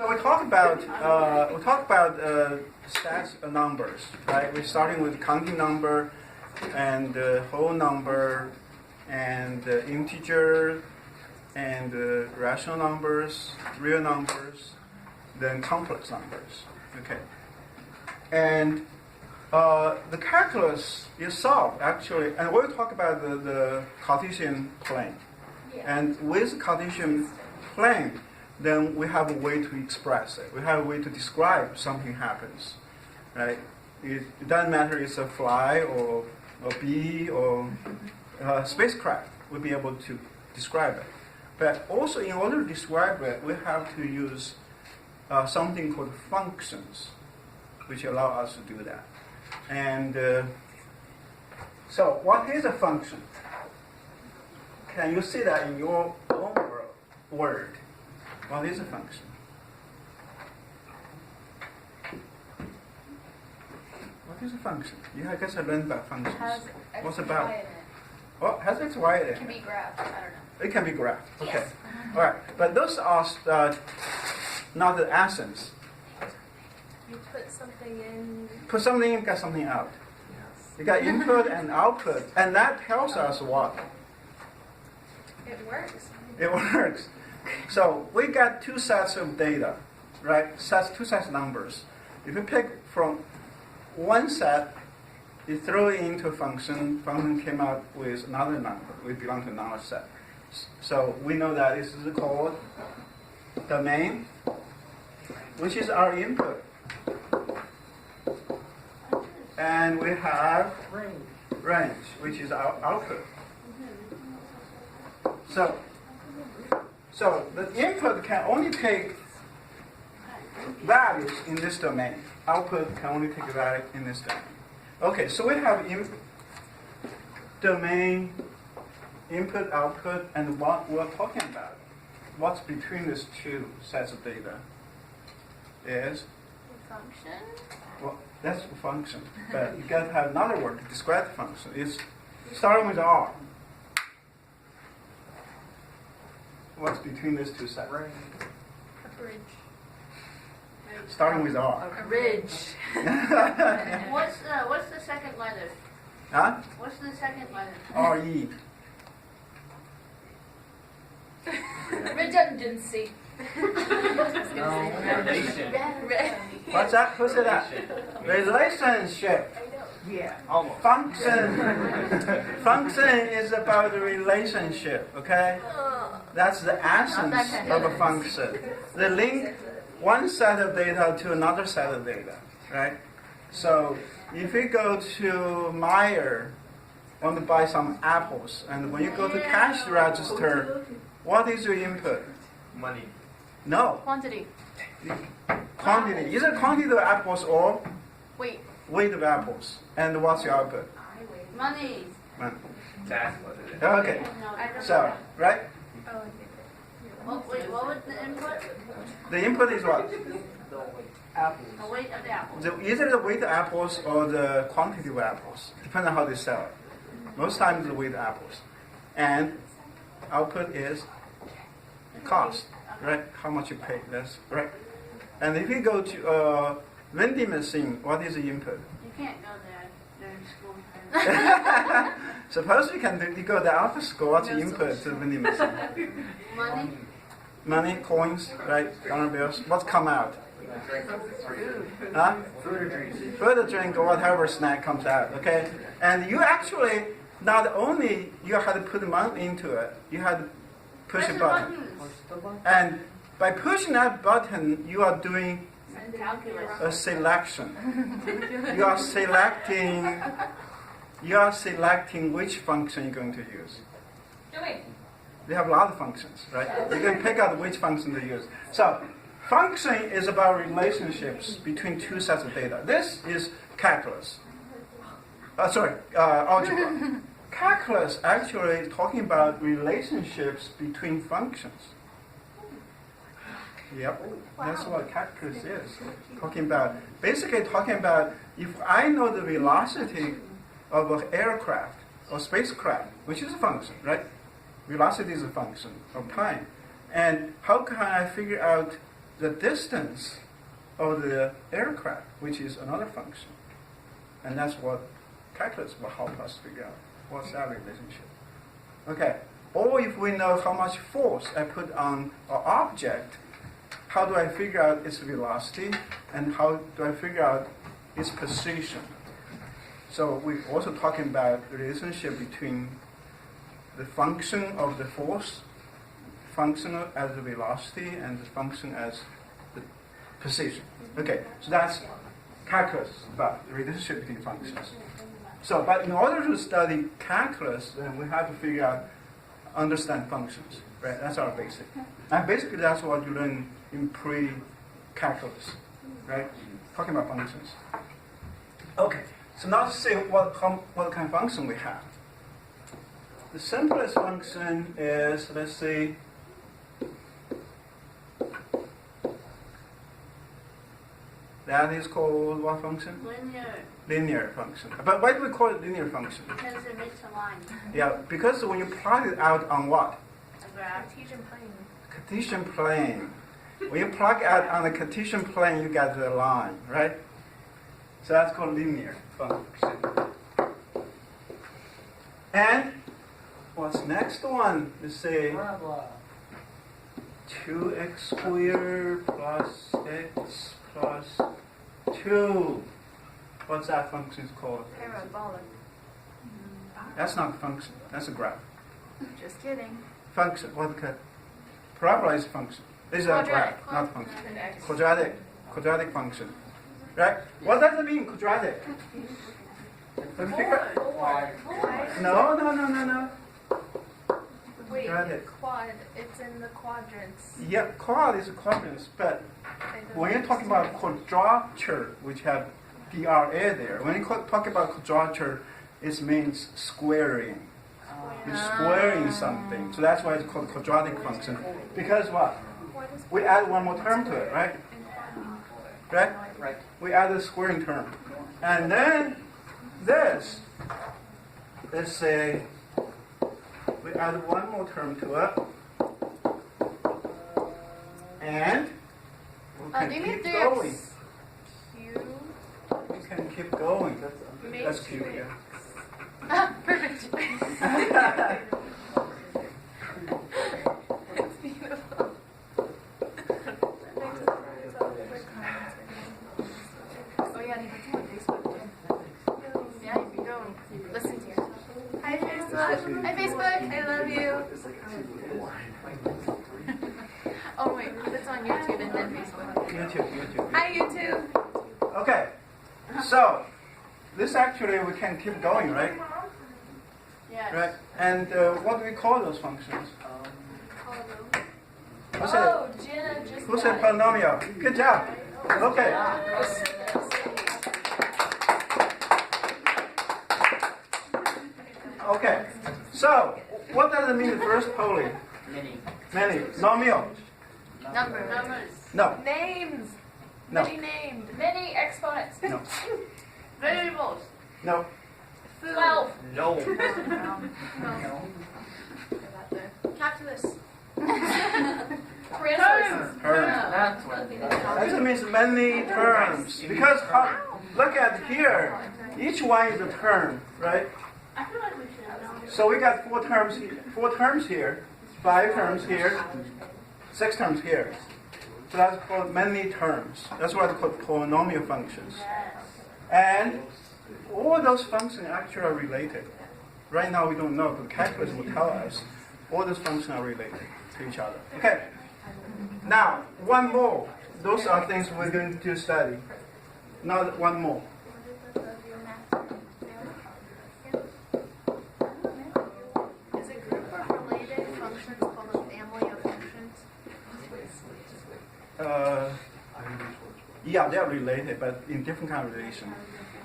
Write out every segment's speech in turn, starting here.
So we talk about stats numbers, right? We're starting with counting number and whole number and integer and rational numbers, real numbers, then complex numbers. Okay, and the calculus is solved actually, and we'll talk about the Cartesian plane. Yeah. And with Cartesian plane, then we have a way to express it. We have a way to describe something happens, right? It doesn't matter if it's a fly or a bee or a spacecraft. We'll be able to describe it. But also, in order to describe it, we have to use something called functions, which allow us to do that. And so, what is a function? Can you see that in your own word? What is a function? What is a function? You I guess I learned about functions. Has What's X, about? Y in it. Well, has X, Y in it? It can be graphed. I don't know. It can be graphed. Okay. Yes. All right. But those are not the essence. You put something in. Put something in, get something out. You got input and output, and that tells us what? It works. It works. So we got two sets of data, right? Two sets of numbers. If you pick from one set, you throw it into a function came out with another number. We belong to another set. So we know that this is called domain, which is our input. And we have range, which is our output. So the input can only take values in this domain. Output can only take values in this domain. Okay, so we have domain, input, output, and what we're talking about. What's between these two sets of data is Function. Well, that's a function, but you got to have another word to describe the function. It's starting with R. What's between these two sets? A bridge. Starting with R. A ridge. What's the second letter? Huh? What's the second letter? R-E. Redundancy. What's that? Who said that? Relationship. Yeah. Function. Function is about the relationship, okay? That's the essence of a function. The link one set of data to another set of data, right? So if you go to Meyer, want to buy some apples, and when you go to cash register, what is your input? Money. No. Quantity. Quantity. Either quantity of apples or weight of apples. And what's your output? Money. That's what it is. Okay. So, right? What was the input? The input is what? Apples. The weight of the apple. Either the weight of apples or the quantity of apples, depending on how they sell it. Most times the weight of apples. And output is cost, right? How much you pay, that's right. And if you go to vending machine, what is the input? You can't go there during school. Suppose you go there after school, what's the input to the vending machine? Money. Money, coins, right? Dollar bills. What's come out? Huh? Food or drink or whatever snack comes out, okay? And you actually, not only you had to put money into it, you had to push a button. And by pushing that button, you are doing a selection. You are selecting which function you're going to use. They have a lot of functions, right? You can pick out which function to use. So, function is about relationships between two sets of data. This is calculus. Algebra. Calculus actually is talking about relationships between functions. Yep, that's what calculus is. Basically talking about if I know the velocity of an aircraft or spacecraft, which is a function, right? Velocity is a function of time. And how can I figure out the distance of the aircraft, which is another function. And that's what calculus will help us figure out. What's that relationship? Okay. Or if we know how much force I put on an object, how do I figure out its velocity? And how do I figure out its position? So we're also talking about the relationship between the function of the force, function as the velocity, and the function as the position. Okay, so that's calculus about the relationship between functions. So, but in order to study calculus, then we have to figure out, understand functions, right? That's our basic. And basically that's what you learn in pre-calculus, right? Talking about functions. Okay, so now let's see what kind of function we have. The simplest function is, let's see, that is called what function? Linear. Linear function. But why do we call it linear function? Because it makes a line. Yeah, because when you plot it out on what? A graph. Cartesian plane. Cartesian plane. When you plug out on the Cartesian plane, you get the line, right? So that's called linear function. And what's next one? Let's say 2x squared plus x plus 2. What's that function called? Parabolic. That's not a function. That's a graph. Just kidding. Function. What the parabola is a function. This is a graph, not a function. Quadratic function. Right? What does it mean, quadratic? Let me figure out. No. Wait, Quadratic. quad. It's in the quadrants. Yeah, quad is a quadrant, but when you're talking about quadrature, which have DRA there, when you talk about quadrature, it means squaring. You're squaring something. So that's why it's called quadratic function. Because what? We add one more term to it, right? Right? Right. We add a squaring term. And then this, let's say, we add one more term to it. And we can Do you mean keep 3x going. cubed? We can keep going. That's cute, Matrix. yeah. Perfect. It's beautiful. Oh yeah, it's on Facebook. Yeah, you can go listen to it. Hi Facebook. Hi Facebook. I love you. Oh wait, it's on YouTube and then Facebook. YouTube. Hi YouTube. Okay. So, this actually we can keep going, right? Yes. Right. And what do we call those functions? Who said, Oh, Jenna just who said polynomial? Good job. Okay. Okay. So, what does it mean, the first poly? Many. Nomial? Numbers. No. Names. No. Many named. Many exponents. No. Variables. No. 12. No. Calculus. Terms. That's what. That means many terms. Because look at here. Each one is a term, right? I feel like we should have known. So we got 4 terms here, 5 terms here, 6 terms here. So that's called many terms. That's what it's called polynomial functions. And all those functions actually are related. Right now we don't know, but calculus will tell us all those functions are related to each other. Okay. Now, one more. Those are things we're going to study. Now, one more. Is a group of related functions called a family of functions? Yeah, they are related, but in different kind of relation.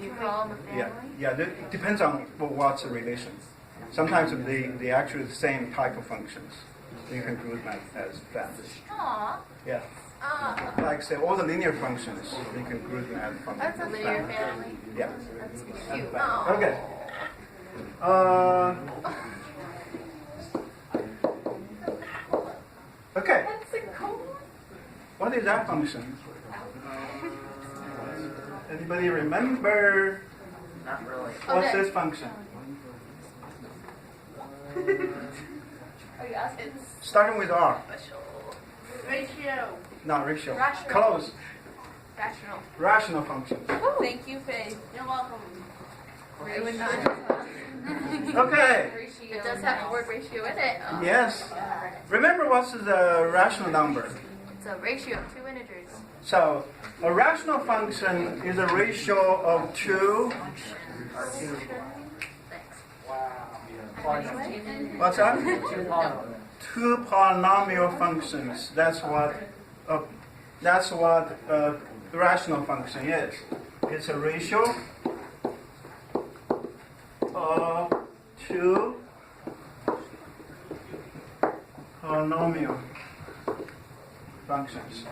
You call them a family? Yeah, it depends on what's the relation. Sometimes they actually the same type of functions. You can group them as families. Aw. Yeah. Like say all the linear functions, you can group them as functions. That's a linear family. Yeah. That's That's cute. fine. Aw. Okay. Okay. That's a cool one. What is that function? Anybody remember? Not really. What's Okay. this function? Are you asking? Starting with R. Ratio. Not ratio. Rational. Close. Rational. Rational function. Thank you, Faith. You're welcome. It would not. Okay. It does have the word ratio in it. Yes. Remember what's the rational number? It's a ratio of two integers. So a rational function is a ratio of two. Thanks. What's that? Two polynomials. Two polynomial functions. That's what the rational function is. It's a ratio of two polynomial functions.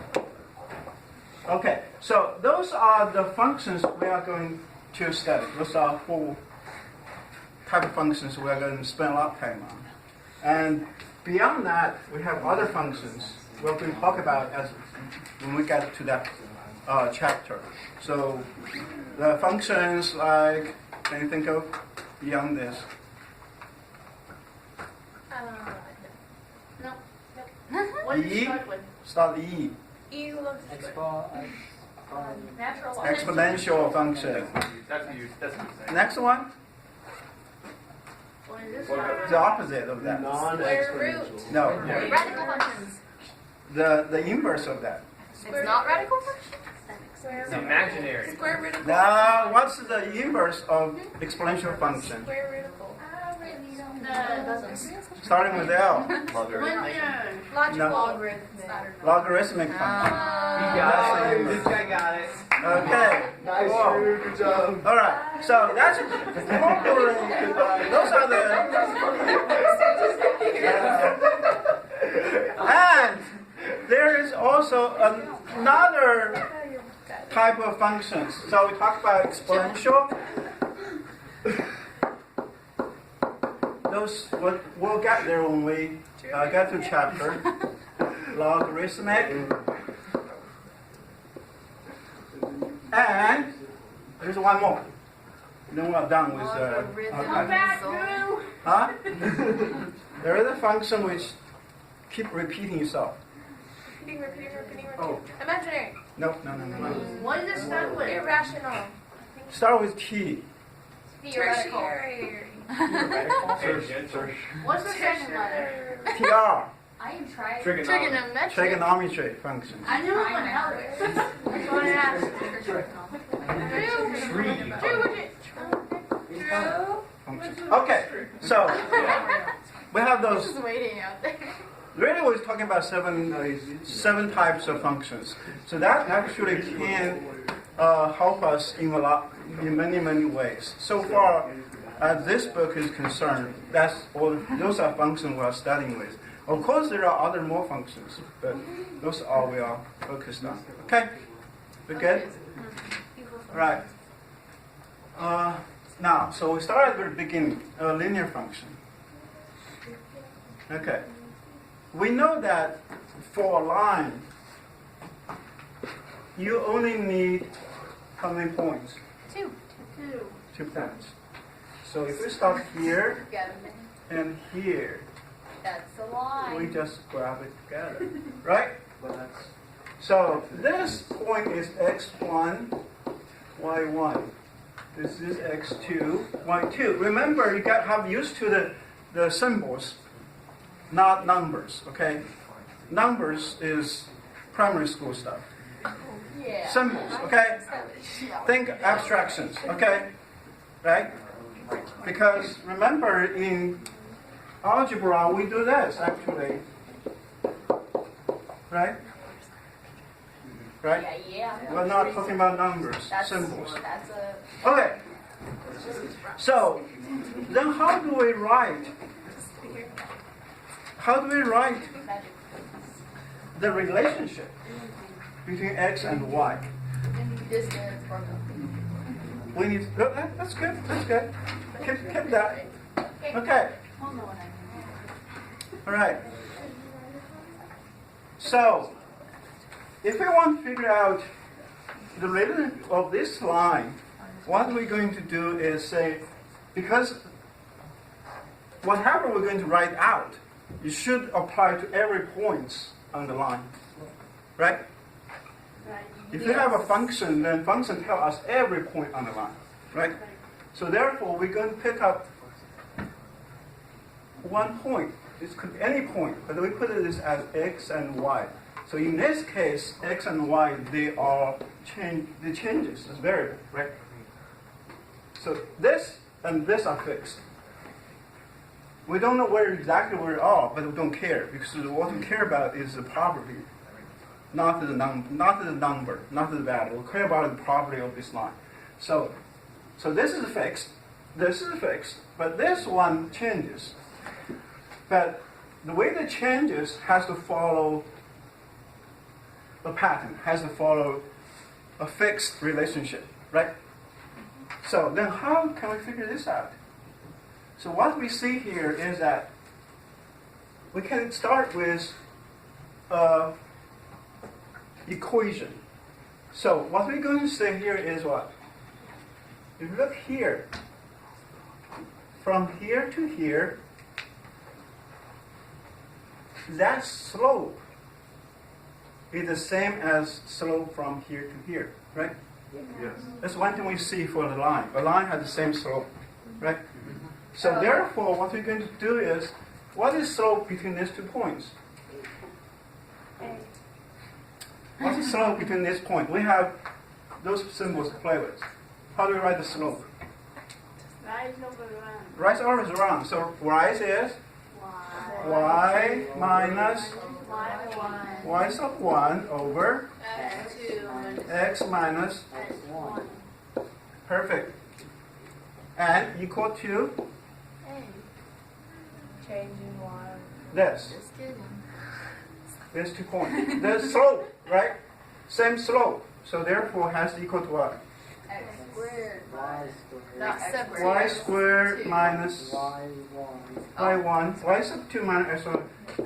Okay, so those are the functions we are going to study. Those are four type of functions we are going to spend a lot of time on. And beyond that, we have other functions we're going to talk about as when we get to that chapter. So the functions like, can you think of beyond this? No. What did E? you start with? Start E. Natural Exponential function. That's what you're saying. Next one, What did this start with? the opposite of that. Square root. No, Radical functions. the inverse of that. It's not radical functions. It's imaginary. Square root. Now, what's the inverse of exponential function? Square root. Starting with L. Linear. Logical No. logarithms. Logarithmic function. You got it. This guy got it. Okay. Nice, Cool. Drew. Good job. All right. So that's those are the. And there is also another type of functions. So we talked about exponential. Those we'll get there when we get to chapter. Logarithmic. And there's one more. Then we're done with Come back, Drew. huh? There is a function which keep repeating itself. Repeating. Oh. Imaginary. No. What did it start with? Irrational. Start with T. Theoretical. What's the second letter? TR. I am trying. Trigonometry. Trigonometry functions. I knew it would help. That's what I asked. Functions. Okay. So we have those. Just waiting out there. Really, we're talking about seven types of functions. So that actually can help us in many ways. So far, as this book is concerned, those are functions we are studying with. Of course, there are other more functions, but those are we are focused on. Okay, we good? All right. Now, so we start at the beginning. A linear function. Okay. We know that for a line, you only need how many points? 2. 2 points. So if we start here Got it. and here, That's a line. we just grab it together, right? So this point is x1, y1. This is x2, y2. Remember, you got to have used to the symbols, not numbers, okay? Numbers is primary school stuff. Yeah. Symbols, okay? Think abstractions, okay? Right? Because remember, in algebra, we do this, actually. Right? Right? Yeah. We're not talking about numbers, symbols. That's a. Okay. So, then how do we write the relationship between x and y? Distance from We need. That's good. That's good. Keep that. Okay. All right. So if we want to figure out the radius of this line, what we're going to do is say, because whatever we're going to write out, it should apply to every point on the line, right? If you have a function, then function tell us every point on the line, right? So therefore, we're going to pick up one point. This could be any point, but we put this as x and y. So in this case, x and y, they are the changes as variable, right? So this and this are fixed. We don't know exactly where they are, but we don't care, because what we care about is the property, not the number, not the value. We care about the property of this line. So this is fixed, but this one changes. But the way that changes has to follow a pattern, has to follow a fixed relationship, right? So then how can we figure this out? So what we see here is that we can start with an equation. So what we're going to say here is what? If you look here, from here to here, that slope is the same as slope from here to here, right? Yes. That's one thing we see for the line. A line has the same slope, right? So therefore, what we're going to do is, what is slope between these 2 points? What is slope between these points? We have those symbols to play with. How do we write the slope? Rise over run. Rise always around. So rise is y minus Y1. y sub 1 over X2. x minus X1. perfect. And equal to Changing one. this. Just kidding. These 2 points. The slope, right? Same slope. So therefore has to equal to what? X squared. Except for Y squared minus y1. Y sub 2 minus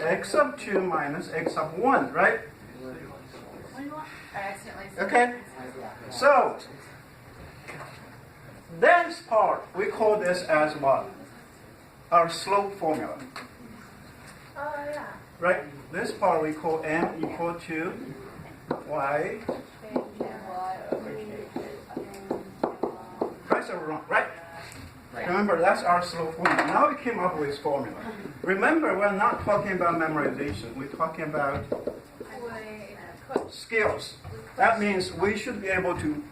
x sub 2 minus x sub 1, right? I accidentally said Okay. So this part, we call this as what? Our slope formula. Oh, yeah. Right? This part we call m equal to y. Right or wrong? Right? Remember, that's our slope formula. Now we came up with this formula. Remember, we're not talking about memorization. We're talking about skills. That means we should be able to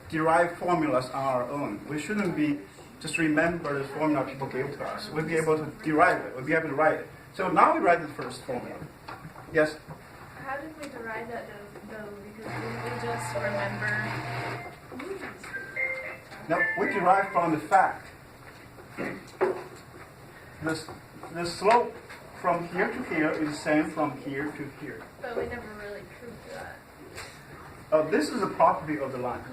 derive formulas on our own. We shouldn't be just remember the formula people gave to us. We'll be able to derive it. We'll be able to write it. So now we write the first formula. Yes? How did we derive that though? Because we just remember. Now, we derive from the fact the slope from here to here is the same from here to here. But we never really proved that. This is a property of the line.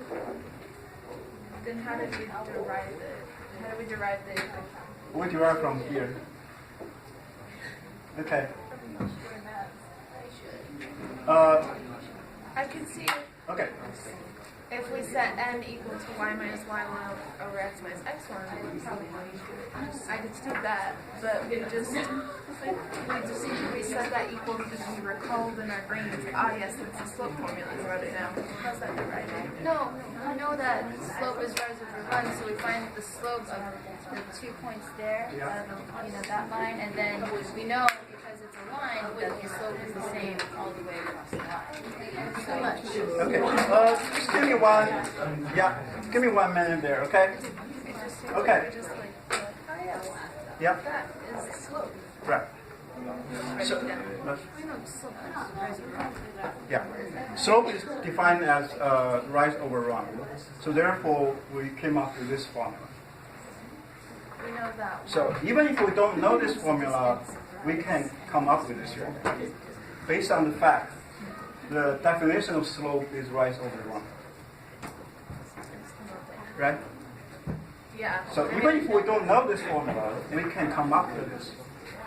Then how did we derive it? How did we derive the equation? We derive from here. Okay. I could see Okay. if we set n equal to y minus y1 over x minus x1, I could do that, but we set that equal because we recalled in our brains, yes, that's the slope formula, I wrote it down. How's that derived? No, I know that slope is rise over run, so we find the slope of the 2 points there, that line, and then we know because it's a line, the slope is the same all the way across the line. So much. Okay. Just give me one. Yeah. Give me 1 minute there. Okay. Okay. Yeah. That is the slope. Right. So, We know the slope is rise over run. yeah. Slope is defined as rise over run. So therefore, we came up with this formula. We know that. So even if we don't know this formula, we can come up with this formula based on the fact the definition of slope is rise over run. Right? Yeah. So even if we don't know this formula, we can come up with this.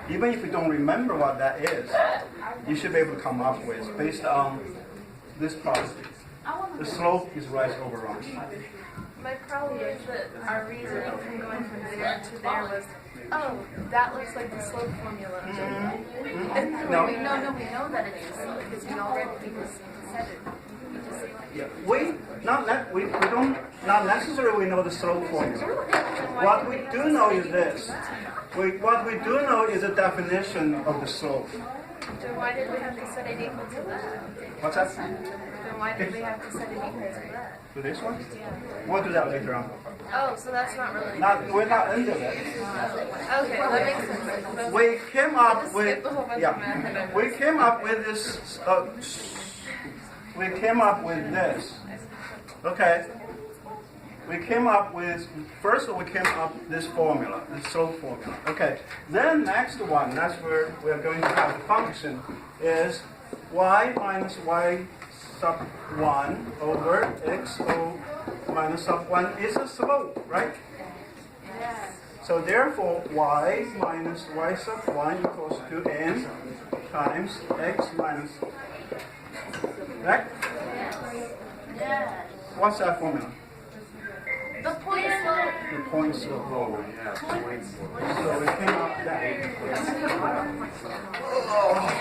even if you don't remember what that is, you should be able to come up with based on this property. The slope is rise over run. My problem is that our reasoning from going from there to there was, oh, that looks like the slope formula. And No. we know that it's the slope because we already said it. We just say like, Yeah, we don't not necessarily we know the slope formula. What we do know is this. What we do know is a definition of the slope. then why did we have to set it equal to that? What's that? Then why did we have to set it equal to that? To this one? We'll do that later on. Oh, so that's not really. We're not into that. Okay, that makes sense. We came up Just with skip a whole bunch of math and I we came up with this. We came up with this. Okay. We came up with first. We came up with this formula, the slope formula. Okay. Then next one, that's where we are going to have the function is y minus y sub 1 over xo minus sub 1 is a slope, right? So therefore, y minus y sub 1 equals to n times x minus, right? What's that formula? The point slope. The point slope. Oh, yeah, point slope. So we came up that.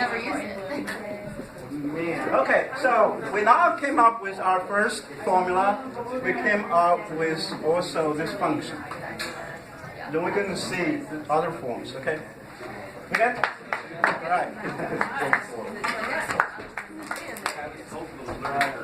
Never use it. Man. Okay, so we now came up with our first formula. We came up with also this function. Then we're going to see the other forms, okay? Okay? All right. Helpful to learn.